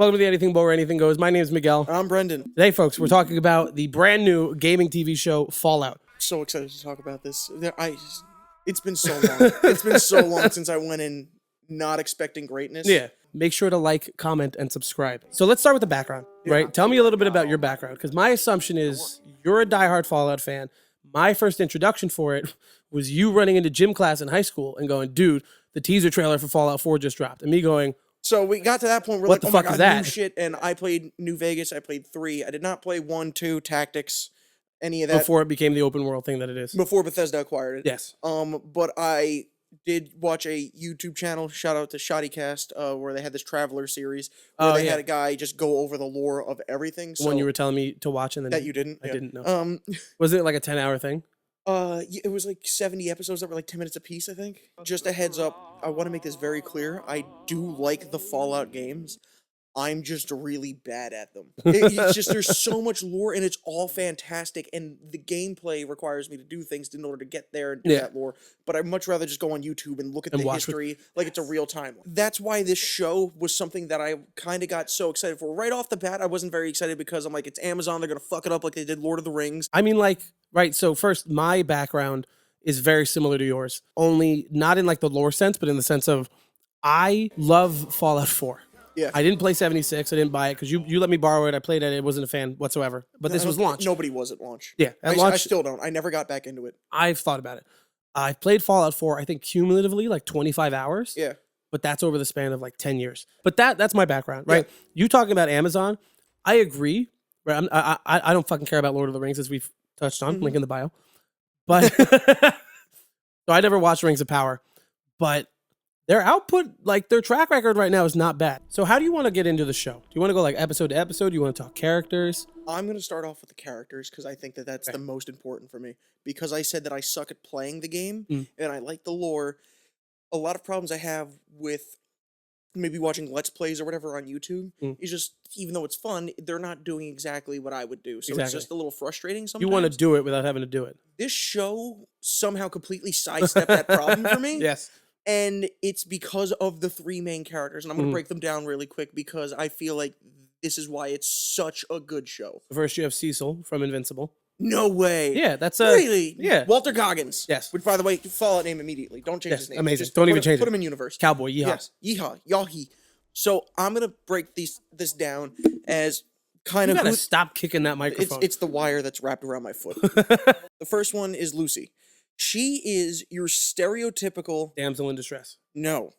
Welcome to the Anything But Where Anything Goes. My name is Miguel. I'm Brendan. Today, folks, we're talking about the brand new gaming TV show, Fallout. So excited to talk about this. It's been so long. It's been so long since I went in not expecting greatness. Yeah. Make sure to like, comment, and subscribe. So let's start with the background, right? Tell me a little bit about your background, because my assumption is you're a diehard Fallout fan. My first introduction for it was you running into gym class in high school and going, dude, the teaser trailer for Fallout 4 just dropped. And me going, so we got to that point where what like, the oh fuck my God, is that? new shit. And I played New Vegas. I played 3. I did not play 1, 2, Tactics, any of that. Before it became the open world thing that it is. Before Bethesda acquired it. Yes. But I did watch a YouTube channel, shout out to Shoddycast, where they had this Traveler series where they had a guy just go over the lore of everything. So, one you were telling me to watch and then that you didn't. I didn't know. Was it like a 10-hour thing? It was like 70 episodes that were like 10 minutes a piece, I think. Just a heads up, I want to make this very clear. I do like the Fallout games. I'm just really bad at them. It's just, there's so much lore and it's all fantastic. And the gameplay requires me to do things in order to get there and do that lore. But I'd much rather just go on YouTube and look at the history like it's a real time. That's why this show was something that I kind of got so excited for. Right off the bat, I wasn't very excited because I'm like, it's Amazon. They're going to fuck it up like they did Lord of the Rings. I mean, like, right. So first, my background is very similar to yours. Only not in like the lore sense, but in the sense of I love Fallout 4. Yeah. I didn't play 76. I didn't buy it because you let me borrow it. I played it. I wasn't a fan whatsoever. But this was launch. Nobody was at launch. Yeah. At launch. I still don't. I never got back into it. I've thought about it. I've played Fallout 4, I think cumulatively like 25 hours. Yeah. But that's over the span of like 10 years. But that's my background, right? Yeah. You talking about Amazon, I agree. Right? I don't fucking care about Lord of the Rings, as we've touched on. Link in the bio. But so I never watched Rings of Power. But their output, like their track record right now is not bad. So how do you want to get into the show? Do you want to go like episode to episode? Do you want to talk characters? I'm going to start off with the characters because I think that that's the most important for me. Because I said that I suck at playing the game and I like the lore. A lot of problems I have with maybe watching Let's Plays or whatever on YouTube is just, even though it's fun, they're not doing exactly what I would do. So it's just a little frustrating sometimes. You want to do it without having to do it. This show somehow completely sidestepped that problem for me. Yes. And it's because of the 3 main characters. And I'm going to break them down really quick because I feel like this is why it's such a good show. First, you have Cecil from Invincible. No way. Yeah, that's really? Yeah. Walter Goggins. Yes. Which, by the way, Fallout name immediately. Don't change his name. Amazing. Just don't even change it. Put him in universe. Cowboy, yeehaw. Yes. Yeehaw. Yahi. So I'm going to break this down as kind you of... You gotta stop kicking that microphone. It's the wire that's wrapped around my foot. The first one is Lucy. She is your stereotypical... damsel in distress. No.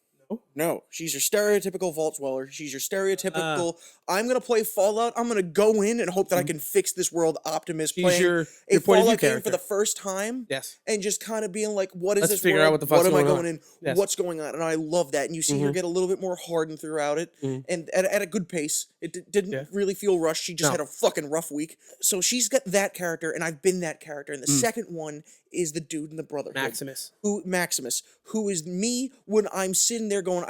She's your stereotypical vault dweller. She's your stereotypical, I'm going to play Fallout. I'm going to go in and hope that I can fix this world optimist. She's playing your a Fallout game for the first time. Yes. And just kind of being like, what is Let's this figure world? out what the fuck's am I going going on? in? Yes. What's going on? And I love that. And you see her get a little bit more hardened throughout it. And at a good pace. It didn't really feel rushed. She just had a fucking rough week. So she's got that character, and I've been that character. And the second one is the dude in the Brotherhood. Maximus. Who is me when I'm sitting there going,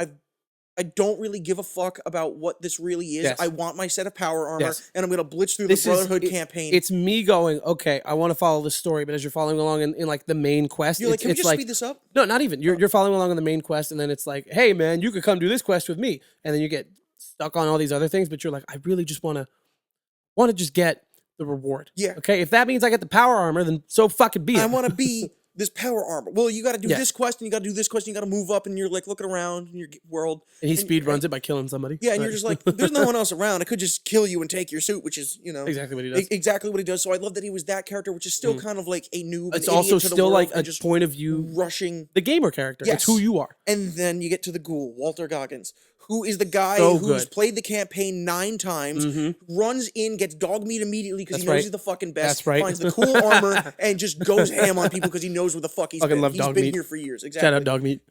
I don't really give a fuck about what this really is. Yes. I want my set of power armor, and I'm going to blitz through the Brotherhood campaign. It's me going, okay, I want to follow this story, but as you're following along in like the main quest, you're like, can we just speed this up? No, not even. You're following along in the main quest, and then it's like, hey man, you could come do this quest with me, and then you get stuck on all these other things, but you're like, I really just want to just get the reward. Yeah. Okay, if that means I get the power armor, then so fucking be it. I want to be this power armor. Well, you got to do this quest, and you got to do this quest, and you got to move up, and you're like looking around in your world. And he speed runs it by killing somebody. Yeah, and you're just like, there's no one else around. I could just kill you and take your suit, which is, exactly what he does. Exactly what he does. So I love that he was that character, which is still kind of like a noob. It's also still like a just point of view rushing the gamer character. Yes. It's who you are. And then you get to the ghoul, Walter Goggins, who is the guy who's played the campaign 9 times, runs in, gets dog meat immediately because he knows he's the fucking best, finds the cool armor, and just goes ham on people because he knows where the fuck he's fucking been. Love He's dog been meat. here for years. Exactly. Shout out dog meat.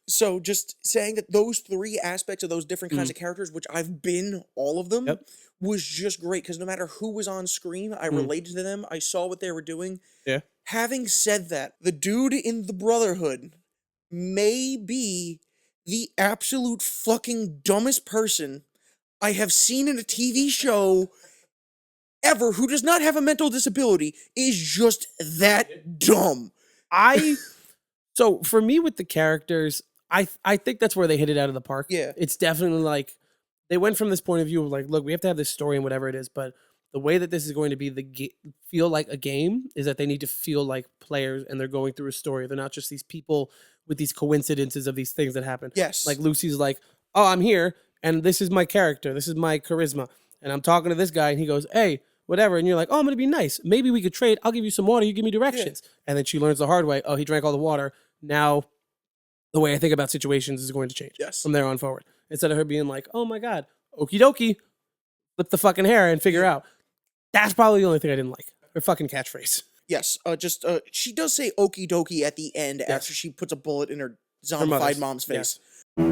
So just saying that those 3 aspects of those different kinds of characters, which I've been all of them, was just great because no matter who was on screen, I related to them. I saw what they were doing. Yeah. Having said that, the dude in the Brotherhood may be the absolute fucking dumbest person I have seen in a TV show ever who does not have a mental disability is just that dumb. So for me with the characters, I think that's where they hit it out of the park. Yeah. It's definitely like they went from this point of view of like, look, we have to have this story and whatever it is, but the way that this is going to be feel like a game is that they need to feel like players and they're going through a story. They're not just these people with these coincidences of these things that happen. Yes. Like Lucy's like, oh, I'm here and this is my character. This is my charisma. And I'm talking to this guy and he goes, hey, whatever. And you're like, oh, I'm going to be nice. Maybe we could trade. I'll give you some water. You give me directions. Yeah. And then she learns the hard way. Oh, he drank all the water. Now the way I think about situations is going to change from there on forward. Instead of her being like, oh my God, okie dokie, flip the fucking hair and figure out. That's probably the only thing I didn't like. Her fucking catchphrase. Yes, she does say okie dokie at the end after she puts a bullet in her zombified mom's face. Yes.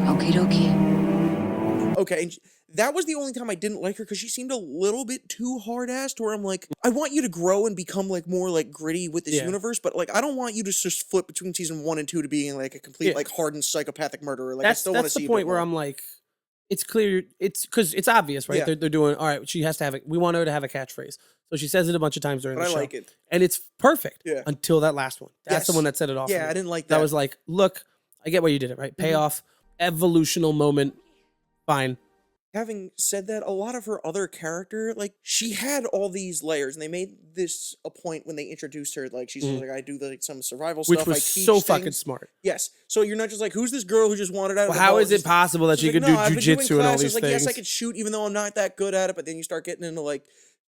Okie dokie. Okay, and that was the only time I didn't like her because she seemed a little bit too hard-assed, where I'm like, I want you to grow and become like more like gritty with this universe, but like I don't want you to just flip between season 1 and 2 to being like a complete like hardened psychopathic murderer. Like I still want to see that's the point where I'm like, it's clear, it's because it's obvious, right? Yeah. They're doing, all right, she has to have it. We want her to have a catchphrase. So she says it a bunch of times during the show. I like it. And it's perfect until that last one. That's the one that set it off. Yeah, I didn't like that. That was like, look, I get why you did it, right? Payoff, evolutional moment, fine. Having said that, a lot of her other character, like, she had all these layers, and they made this a point when they introduced her, like, she's like, I do, like, some survival stuff, which was so fucking smart. Yes. So you're not just like, who's this girl who just wanted out of the how is it possible that she could do jujitsu and all these things? Yes, I could shoot, even though I'm not that good at it, but then you start getting into, like,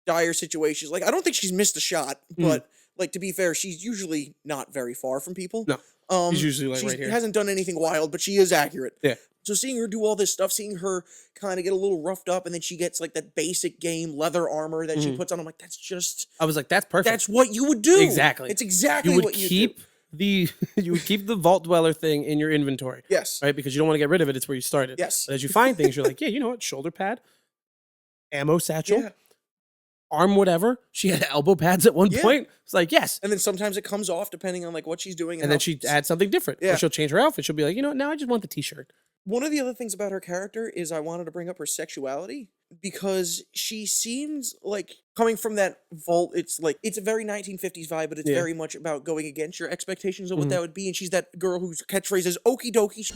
dire situations. Like, I don't think she's missed a shot, but, like, to be fair, she's usually not very far from people. No. She's usually, like, right here. She hasn't done anything wild, but she is accurate. Yeah. So seeing her do all this stuff, seeing her kind of get a little roughed up, and then she gets like that basic game leather armor that she puts on, I'm like, that's just... I was like, that's perfect. That's what you would do. Exactly. It's exactly what you keep do. You would keep the Vault Dweller thing in your inventory. Yes. Right? Because you don't want to get rid of it. It's where you started. Yes. But as you find things, you're like, yeah, you know what? Shoulder pad, ammo satchel, arm whatever. She had elbow pads at one point. It's like, yes. And then sometimes it comes off depending on like what she's doing. And then she adds something different. Yeah. Or she'll change her outfit. She'll be like, you know what? Now I just want the t-shirt. One of the other things about her character is I wanted to bring up her sexuality because she seems like coming from that vault. It's like, it's a very 1950s vibe, but it's very much about going against your expectations of what that would be. And she's that girl whose catchphrase is okie dokie.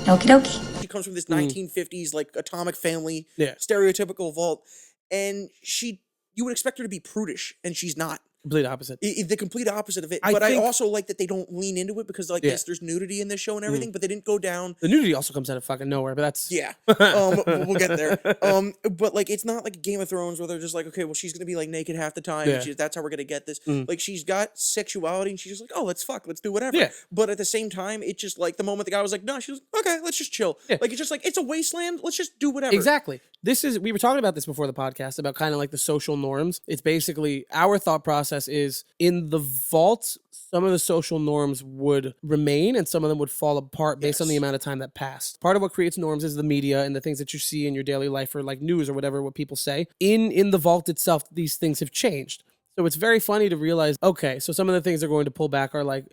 Okie dokie. She comes from this 1950s, like atomic family, stereotypical vault. And you would expect her to be prudish, and she's not. Complete opposite. The complete opposite of it. But I also like that they don't lean into it because, like, yes, there's nudity in this show and everything, but they didn't go down. The nudity also comes out of fucking nowhere, but that's... Yeah. We'll get there. But, like, it's not like Game of Thrones where they're just like, okay, well, she's going to be, like, naked half the time. And that's how we're going to get this. Like, she's got sexuality, and she's just like, oh, let's fuck. Let's do whatever. Yeah. But at the same time, it's just, like, the moment the guy was like, no, she was like, okay, let's just chill. Yeah. Like, it's just like, it's a wasteland. Let's just do whatever. Exactly. We were talking about this before the podcast about kind of like the social norms. It's basically our thought process is in the vault, some of the social norms would remain and some of them would fall apart based on the amount of time that passed. Part of what creates norms is the media and the things that you see in your daily life or like news or whatever, what people say. In the vault itself, these things have changed. So it's very funny to realize, okay, so some of the things they're going to pull back are like,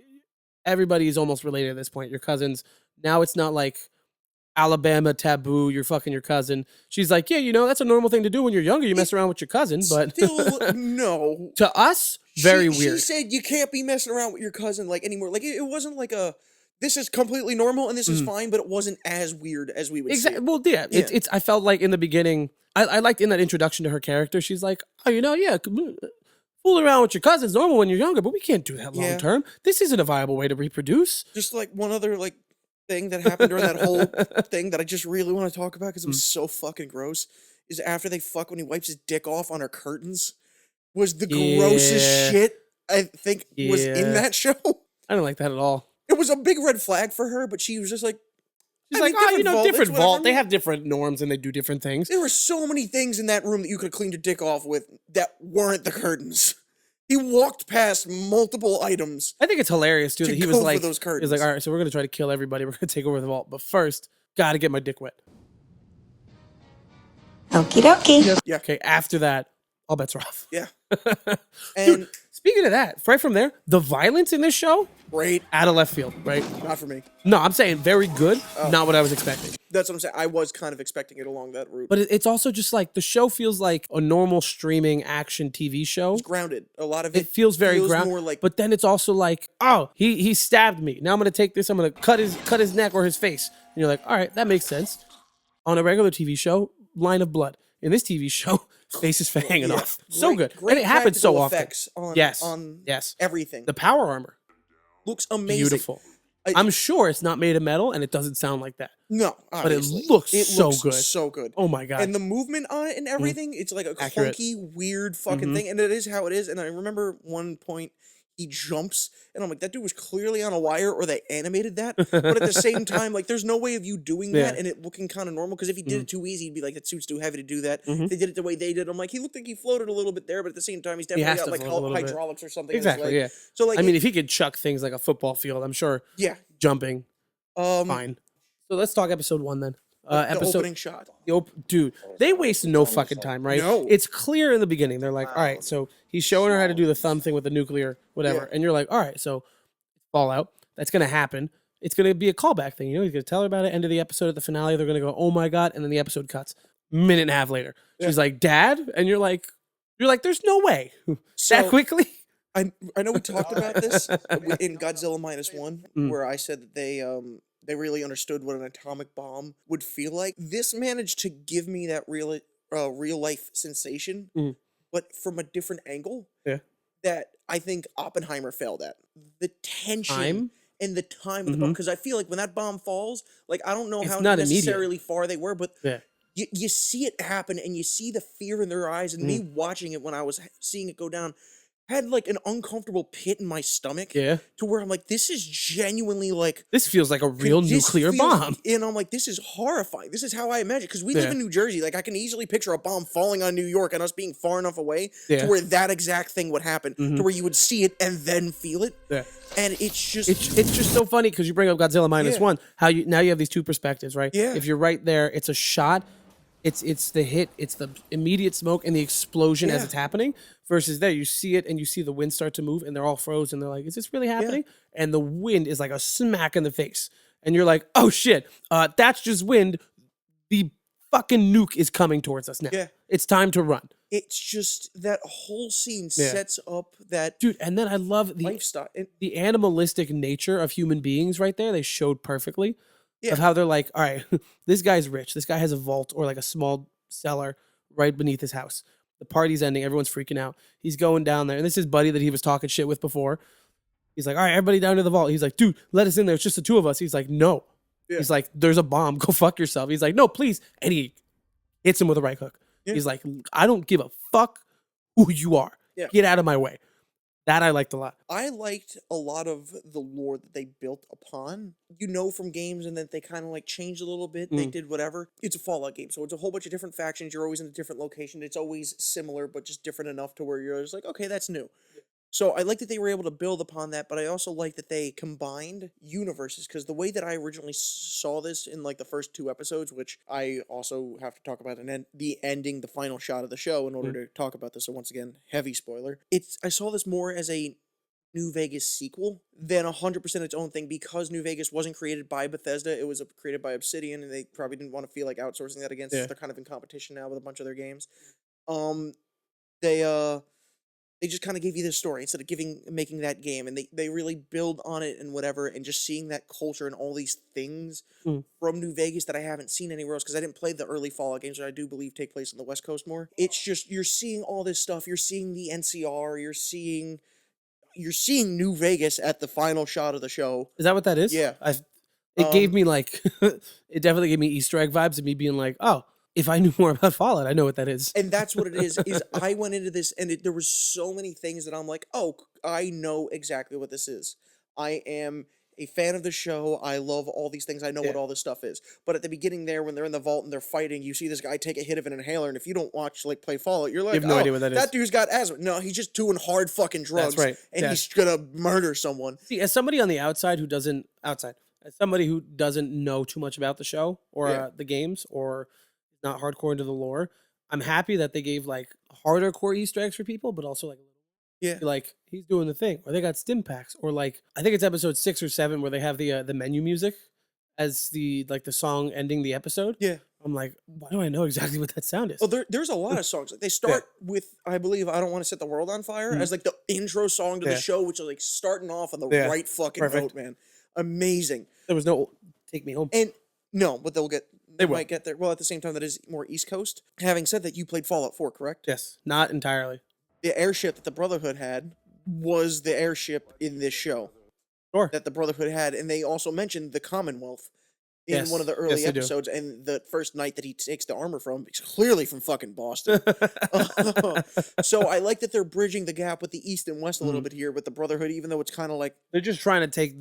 everybody is almost related at this point. Your cousins. Now it's not like Alabama taboo, you're fucking your cousin. She's like, yeah, you know, that's a normal thing to do when you're younger. You mess around with your cousin, but... Still, no. To us, very weird. She said you can't be messing around with your cousin, like, anymore. Like, it wasn't like this is completely normal and this is fine, but it wasn't as weird as we would see. Well, yeah. It's. I felt like in the beginning, I liked in that introduction to her character, she's like, oh, you know, yeah, fooling around with your cousin's normal when you're younger, but we can't do that long term. This isn't a viable way to reproduce. Just like one other, like, thing that happened during that whole thing that I just really want to talk about because it was so fucking gross is after they fuck when he wipes his dick off on her curtains was the grossest shit I think was in that show. I don't like that at all. It was a big red flag for her, but she was just like, she's like, oh, you know, different vault. They have different norms and they do different things. There were so many things in that room that you could have cleaned your dick off with that weren't the curtains. He walked past multiple items. I think it's hilarious too that he was like, all right, so we're gonna try to kill everybody. We're gonna take over the vault, but first, gotta get my dick wet. Okie dokie. Yeah. Okay. After that, all bets are off. Yeah. And dude, speaking of that, right from there, the violence in this show, great, out of left field, right? Not for me. No, I'm saying very good. Not what I was expecting. That's what I'm saying. I was kind of expecting it along that route. But it's also just like the show feels like a normal streaming action TV show. It's grounded. A lot of it feels very grounded. Like, but then it's also like, oh, he stabbed me. Now I'm gonna take this. I'm gonna cut his neck or his face. And you're like, all right, that makes sense. On a regular TV show, line of blood. In this TV show, face is hanging off. So Great- good. great And it happens so practical often. effects on, Yes. on Yes. everything. The power armor. Looks amazing. Beautiful. I'm sure it's not made of metal and it doesn't sound like that. No, But it obviously. looks so good. So good. Oh my God. And the movement on it and everything, it's like a Accurate. clunky, weird fucking thing. And it is how it is. And I remember one point he jumps, and I'm like, that dude was clearly on a wire or they animated that. But at the same time, like, there's no way of you doing that and it looking kind of normal. Because if he did it too easy, he'd be like, that suit's too heavy to do that. If they did it the way they did, I'm like, he looked like he floated a little bit there, but at the same time, he's definitely has got to like float a little bit. hydraulics or something. Exactly, in his leg. yeah. So, like, I mean, if he could chuck things like a football field, I'm sure jumping, fine. So let's talk episode 1 then. the opening shot. Dude, they wasted no fucking time, right? No. It's clear in the beginning. They're like, all right, so he's showing her how to do the thumb thing with the nuclear, whatever. Yeah. And you're like, all right, so Fallout, that's going to happen. It's going to be a callback thing. You know, he's going to tell her about it. End of the episode at the finale, they're going to go, oh my God. And then the episode cuts. Minute and a half later. She's like, Dad? And you're like, there's no way. So, that quickly? I know we talked about this in Godzilla -1, where I said that they really understood what an atomic bomb would feel like. This managed to give me that real life sensation, but from a different angle. Yeah. That I think Oppenheimer failed at. The tension Time? and the time of the bomb, because I feel like when that bomb falls, like I don't know It's how not immediate. necessarily far they were, but Yeah. you see it happen and you see the fear in their eyes, and me watching it when I was seeing it go down had like an uncomfortable pit in my stomach. Yeah. To where I'm like, this is genuinely like This feels like a real this nuclear feels- bomb. And I'm like, this is horrifying. This is how I imagine, because we live in New Jersey. Like I can easily picture a bomb falling on New York and us being far enough away to where that exact thing would happen, to where you would see it and then feel it. Yeah. And it's just It's just so funny because you bring up Godzilla -1. How you now you have these two perspectives, right? Yeah. If you're right there, it's a shot. It's the hit. It's the immediate smoke and the explosion as Yeah. it's happening. Versus there, you see it and you see the wind start to move and they're all frozen. They're like, "Is this really happening?" And the wind is like a smack in the face, and you're like, "Oh shit, that's just wind." The fucking nuke is coming towards us now. Yeah. It's time to run, it's just that whole scene sets up that dude. And then I love the lifestyle. the animalistic nature of human beings right there. They showed perfectly. Of how they're like, all right, this guy's rich. This guy has a vault or like a small cellar right beneath his house. The party's ending. Everyone's freaking out. He's going down there. And this is his buddy that he was talking shit with before. He's like, all right, everybody down to the vault. He's like, dude, let us in there. It's just the two of us. He's like, no. Yeah. He's like, there's a bomb. Go fuck yourself. He's like, no, please. And he hits him with a right hook. Yeah. He's like, I don't give a fuck who you are. Yeah. Get out of my way. That I liked a lot. I liked a lot of the lore that they built upon. You know, from games, and then they kind of like changed a little bit. They did whatever. It's a Fallout game, so it's a whole bunch of different factions. You're always in a different location. It's always similar, but just different enough to where you're just like, okay, that's new. So I like that they were able to build upon that, but I also like that they combined universes, because the way that I originally saw this in like the first 2 episodes, which I also have to talk about, and then the ending, the final shot of the show in order to talk about this. So once again, heavy spoiler. I saw this more as a New Vegas sequel than 100% its own thing, because New Vegas wasn't created by Bethesda. It was created by Obsidian, and they probably didn't want to feel like outsourcing that against. They're kind of in competition now with a bunch of their games. They just kind of gave you this story instead of making that game, and they really build on it and whatever, and just seeing that culture and all these things from New Vegas that I haven't seen anywhere else, because I didn't play the early Fallout games that I do believe take place on the West Coast more. It's just, you're seeing all this stuff. You're seeing the NCR. You're seeing New Vegas at the final shot of the show. Is that what that is? Yeah. It gave me like, it definitely gave me Easter egg vibes of me being like, oh, if I knew more about Fallout, I know what that is. And that's what it is I went into this, and there was so many things that I'm like, oh, I know exactly what this is. I am a fan of the show. I love all these things. I know what all this stuff is. But at the beginning there, when they're in the vault and they're fighting, you see this guy take a hit of an inhaler, and if you don't play Fallout, you're like, You have no idea what that is. That dude's got asthma. No, he's just doing hard fucking drugs. That's right. And Yeah. he's gonna murder someone. See, as somebody on the outside who doesn't know too much about the show or the games, or not hardcore into the lore, I'm happy that they gave like harder core Easter eggs for people, but also like a little, like he's doing the thing, or they got stim packs, or like I think it's episode 6 or 7 where they have the menu music as the song ending the episode. Yeah. I'm like, why do I know exactly what that sound is? Oh, there's a lot of songs. They start with, I believe, I Don't Want to Set the World on Fire as like the intro song to the show, which is like starting off on the right fucking note, man. Amazing. There was no Take Me Home. And no, but they will. might get there. Well, at the same time, that is more East Coast. Having said that, you played Fallout 4, correct? Yes, not entirely. The airship that the Brotherhood had was the airship in this show Sure. that the Brotherhood had, and they also mentioned the Commonwealth in one of the Yes, early they do. episodes, and the first knight that he takes the armor from is clearly from fucking Boston. So I like that they're bridging the gap with the East and West a little bit here with the Brotherhood, even though it's kind of like They're just trying to take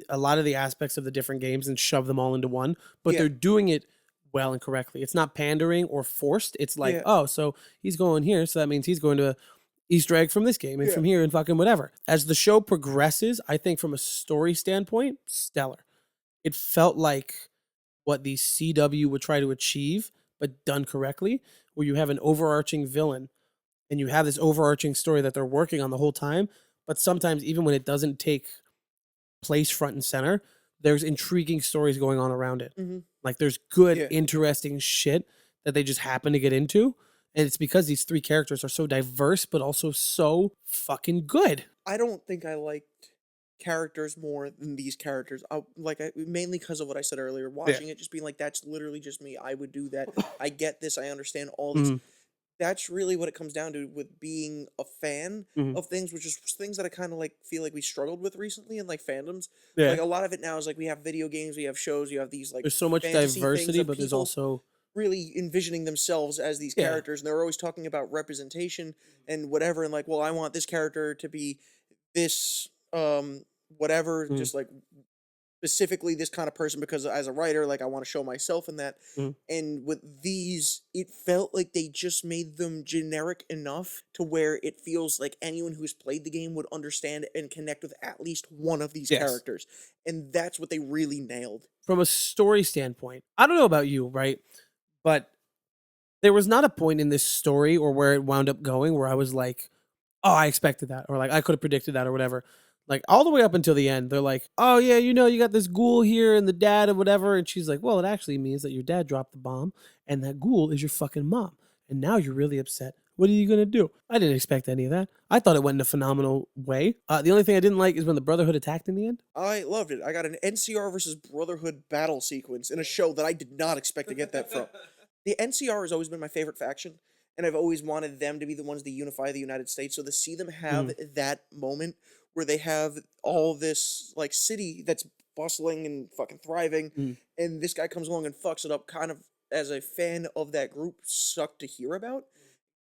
a lot of the aspects of the different games and shove them all into one, but Yeah. they're doing it well and correctly. It's not pandering or forced. It's like, Yeah. oh, so he's going here, so that means he's going to Easter egg from this game and Yeah. from here and fucking whatever. As the show progresses, I think from a story standpoint, stellar. It felt like what the CW would try to achieve, but done correctly, where you have an overarching villain and you have this overarching story that they're working on the whole time. But sometimes, even when it doesn't take place front and center, there's intriguing stories going on around it. Mhm. Like there's good, Yeah. interesting shit that they just happen to get into. And it's because these three characters are so diverse, but also so fucking good. I don't think I liked characters more than these characters. Mainly because of what I said earlier. Watching it, just being like, that's literally just me. I would do that. I get this. I understand all this. Mhm. That's really what it comes down to with being a fan Mhm. of things, which is things that I kind of like feel like we struggled with recently in like fandoms. Yeah. Like a lot of it now is like we have video games, we have shows, you have these like There's so much fantasy things diversity, of but there's people also really envisioning themselves as these Yeah. characters, and they're always talking about representation and whatever, and like, well, I want this character to be this whatever, Mhm. just like specifically this kind of person because as a writer, like I want to show myself in that. Mhm. And with these, it felt like they just made them generic enough to where it feels like anyone who's played the game would understand and connect with at least one of these Yes. characters. And that's what they really nailed. from a story standpoint. I don't know about you, right? But there was not a point in this story or where it wound up going where I was like, oh, I expected that, or like I could have predicted that, or whatever. Like all the way up until the end, they're like, oh yeah, you got this ghoul here and the dad and whatever, and she's like, well, it actually means that your dad dropped the bomb, and that ghoul is your fucking mom, and now you're really upset. What are you gonna do? I didn't expect any of that. I thought it went in a phenomenal way. The only thing I didn't like is when the Brotherhood attacked in the end. I loved it. I got an NCR versus Brotherhood battle sequence in a show that I did not expect to get that from. The NCR has always been my favorite faction, and I've always wanted them to be the ones to unify the United States. So to see them have that moment where they have all this like city that's bustling and fucking thriving, and this guy comes along and fucks it up, kind of as a fan of that group, sucked to hear about.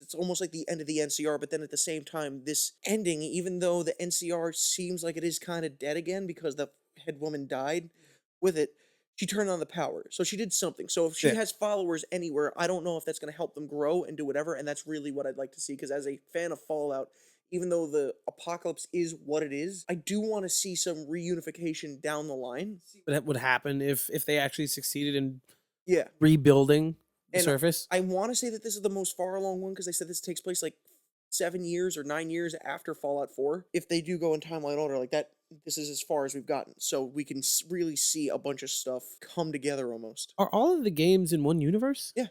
It's almost like the end of the NCR, but then at the same time, this ending, even though the NCR seems like it is kind of dead again because the head woman died with it, she turned on the power. So she did something. So if she Yeah. has followers anywhere, I don't know if that's going to help them grow and do whatever. And that's really what I'd like to see. Because as a fan of Fallout, even though the apocalypse is what it is, I do want to see some reunification down the line. What would happen if they actually succeeded in Yeah. rebuilding the And surface? I want to say that this is the most far along one because they said this takes place like 7 years or 9 years after Fallout 4. If they do go in timeline order like that, this is as far as we've gotten. So we can really see a bunch of stuff come together almost. Are all of the games in one universe? Yeah.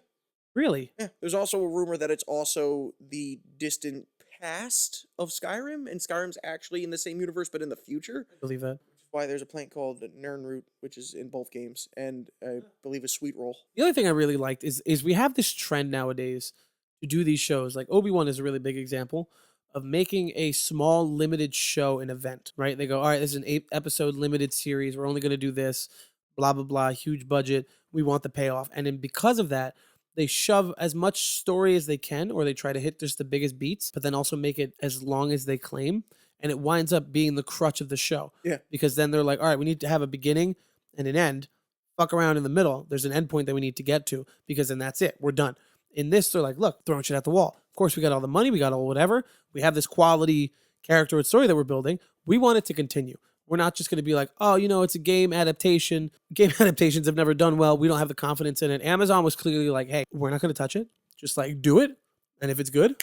Really? Yeah. There's also a rumor that it's also the distant past of Skyrim, and Skyrim's actually in the same universe but in the future. I believe that. Why there's a plant called Nirnroot, which is in both games, and I believe a sweet roll. The other thing I really liked is we have this trend nowadays to do these shows. Like Obi-Wan is a really big example of making a small limited show an event, right? They go, all right, this is an 8-episode limited series. We're only going to do this, blah, blah, blah, huge budget. We want the payoff. And then because of that, they shove as much story as they can, or they try to hit just the biggest beats, but then also make it as long as they claim. And it winds up being the crutch of the show. Yeah. Because then they're like, all right, we need to have a beginning and an end. Fuck around in the middle. There's an end point that we need to get to, because then that's it. We're done. In this, they're like, look, throwing shit at the wall. Of course, we got all the money. We got all whatever. We have this quality character and story that we're building. We want it to continue. We're not just going to be like, oh, it's a game adaptation. Game adaptations have never done well. We don't have the confidence in it. Amazon was clearly like, hey, we're not going to touch it. Just like do it. And if it's good,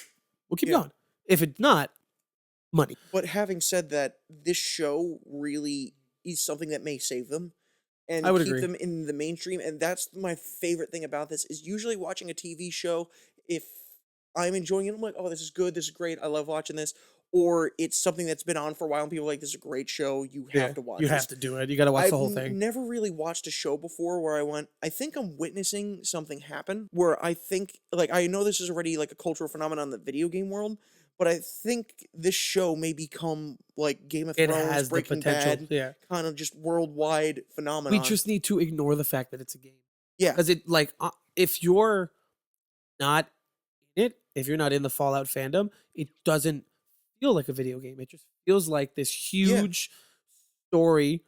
we'll keep going. If it's not, money. But having said that, this show really is something that may save them and I would keep agree. them in the mainstream. And that's my favorite thing about this is usually watching a TV show, if I'm enjoying it, I'm like, oh, this is good, this is great, I love watching this. or it's something that's been on for a while and people are like, this is a great show, you have to watch You this. have to do it. You got to watch the whole thing. Never really watched a show before where I went, I think I'm witnessing something happen where I think, like, I know this is already like a cultural phenomenon in the video game world, but I think this show may become like Game of It Thrones, has the Breaking potential. Bad, kind of just worldwide phenomenon. We just need to ignore the fact that it's a game. Yeah. Because it, like, if you're not in it, if you're not in the Fallout fandom, it doesn't feel like a video game. It just feels like this huge story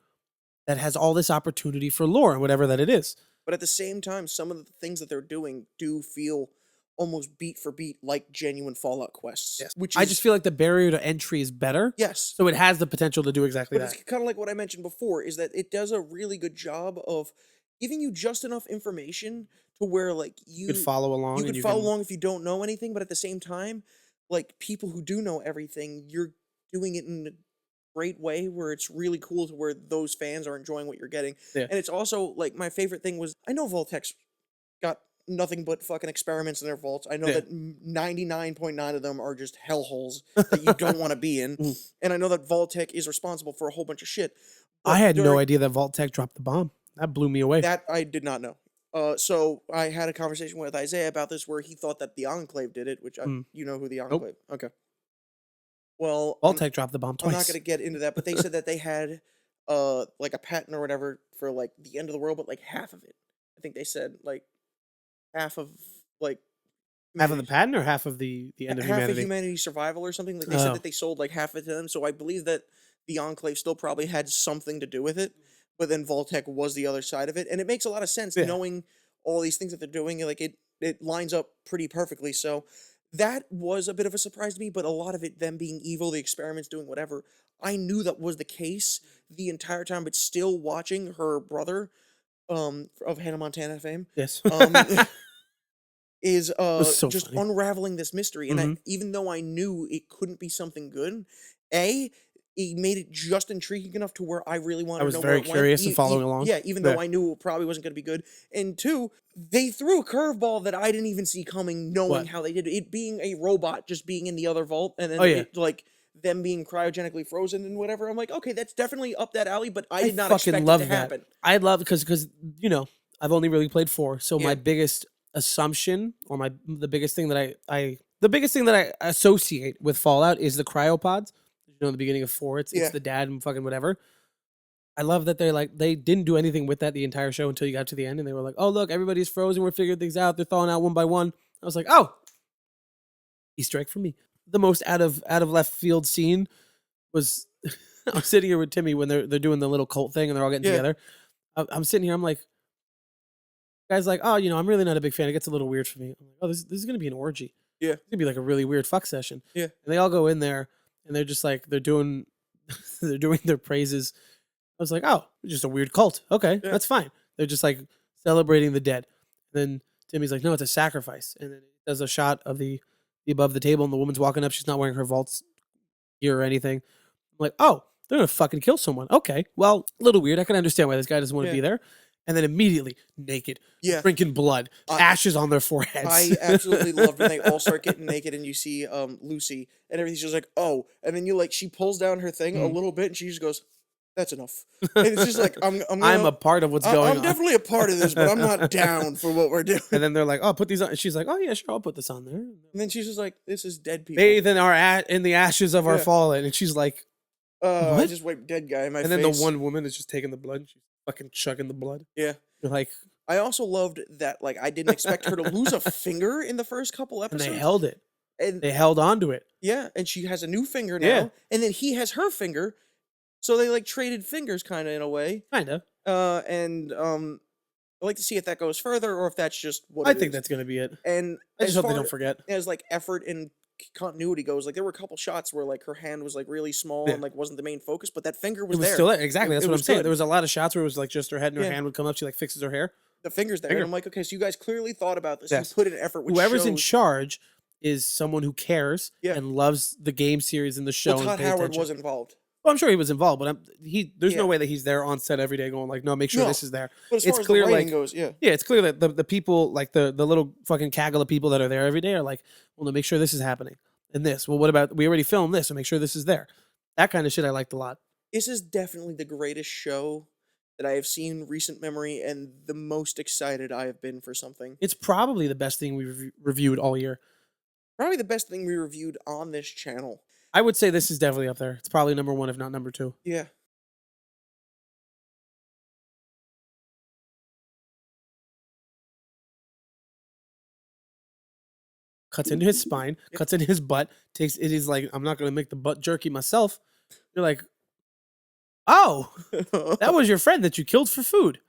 that has all this opportunity for lore and whatever that it is. But at the same time, some of the things that they're doing do feel almost beat for beat like genuine Fallout quests. Yes. Which I is, just feel like the barrier to entry is better. yes. So it has the potential to do exactly But that. it's kind of like what I mentioned before, is that it does a really good job of giving you just enough information to where like You could follow along. you and could follow along if you don't know anything, but at the same time, like people who do know everything, you're doing it in a great way where it's really cool to where those fans are enjoying what you're getting. Yeah. And it's also like my favorite thing was, I know Voltec's got nothing but fucking experiments in their vaults. I know that 99.9 of them are just hellholes that you don't want to be in. And I know that Vault-Tec is responsible for a whole bunch of shit. I but had no during- idea that Vault-Tec dropped the bomb. That blew me away. That I did not know. So I had a conversation with Isaiah about this where he thought that the Enclave did it, which you know who the Enclave. Okay. Well, Vault-Tec dropped the bomb twice. I'm not going to get into that, but they said that they had like a patent or whatever for like the end of the world, but like half of it. I think they said like half of like half of the humanity's- patent or half of the end of half humanity? of humanity's survival or something. Like they Oh. said that they sold like half of it to them. So I believe that the Enclave still probably had something to do with it, but then Vault-Tec was the other side of it, and it makes a lot of sense knowing all these things that they're doing. Like it lines up pretty perfectly. So that was a bit of a surprise to me, but a lot of it, them being evil, the experiments doing whatever, I knew that was the case the entire time. But still watching her brother, of Hannah Montana fame, Yes. is was so just funny. unraveling this mystery. And even though I knew it couldn't be something good, it made it just intriguing enough to where I really wanted was to know very where it went. curious and following along. Yeah, even though Yeah. I knew it probably wasn't going to be good. And two, they threw a curveball that I didn't even see coming, knowing What? how they did it. It being a robot just being in the other vault, and then Oh, yeah. it, like them being cryogenically frozen and whatever. I'm like, okay, that's definitely up that alley, but I I did not fucking expect love it to that. happen. I love because you know I've only really played 4, so my Yeah. biggest assumption or the biggest thing that the biggest thing that I associate with Fallout is the cryopods. You know, in the beginning of 4, it's the dad and fucking whatever. I love that they didn't do anything with that the entire show until you got to the end, and they were like, "Oh look, everybody's frozen. We're figuring things out. They're thawing out one by one." I was like, "Oh, Easter egg for me." The most out of left field scene was I'm sitting here with Timmy when they're doing the little cult thing and they're all getting Yeah. together. I'm sitting here. I'm like, guys, like, oh, you know, I'm really not a big fan. It gets a little weird for me. I'm like, oh, this is gonna be an orgy. Yeah. It's gonna be like a really weird fuck session. Yeah. And they all go in there and they're just like they're doing they're doing their praises. I was like, oh, just a weird cult. Okay, Yeah. that's fine. They're just like celebrating the dead. And then Timmy's like, no, it's a sacrifice. And then it does a shot of the above the table and the woman's walking up. She's not wearing her vault's gear or anything. I'm like, oh, they're gonna fucking kill someone. Okay, well, a little weird. I can understand why this guy doesn't want to be there. And then immediately naked, Yeah. drinking blood, ashes on their foreheads. I absolutely loved when they all start getting naked and you see Lucy and everything's just like, oh, and then she pulls down her thing a little bit and she just goes, that's enough. And it's just like I'm a part of what's going I'm on. definitely a part of this, but I'm not down for what we're doing. And then they're like, oh, put these on. And she's like, oh yeah, sure, I'll put this on there. And then she's just like, this is dead people. Bathe in in the ashes of our Yeah. fallen. And she's like, I what? just wiped dead guy in my and face. then the one woman is just taking the blood. She's fucking chugging the blood. Yeah. You're like, I also loved that, like, I didn't expect her to lose a finger in the first couple and episodes. they held it. And They held on to it. yeah, and she has a new finger now. Yeah. And then he has her finger. So they like traded fingers kind of in a way. Kind of. And I'd like to see if that goes further or if that's just what I it think is. that's going to be it. And I as just hope they far don't forget. as like effort and continuity goes, like there were a couple shots where like her hand was like really small Yeah. and like wasn't the main focus, but that finger It was was there. still there. Exactly. It That's what I'm was saying. good. There was a lot of shots where it was like just her head and her Yeah. hand would come up. She like fixes her hair. The finger's there. Finger. And I'm like, okay, so you guys clearly thought about this. Yes. You put in effort. Which Whoever's in shows- charge is someone who cares Yeah. and loves the game series and the show. Well, and Todd pays Howard attention. was involved. Well, I'm sure he was involved, but there's Yeah. no way that he's there on set every day going like, no, make sure No. this is there. But as It's far as clear, the writing like- goes, yeah. Yeah, it's clear that the people, like the little fucking caggle of people that are there every day are like, well, to make sure this is happening. and this. Well, what about we already filmed this, so make sure this is there. That kind of shit I liked a lot. This is definitely the greatest show that I have seen in recent memory, and the most excited I have been for something. It's probably the best thing we've reviewed all year. Probably the best thing we reviewed on this channel. I would say this is definitely up there. It's probably number 1, if not number 2. Yeah. Cuts into his spine, cuts into his butt, takes it is like, I'm not gonna make the butt jerky myself. You're like, oh, that was your friend that you killed for food.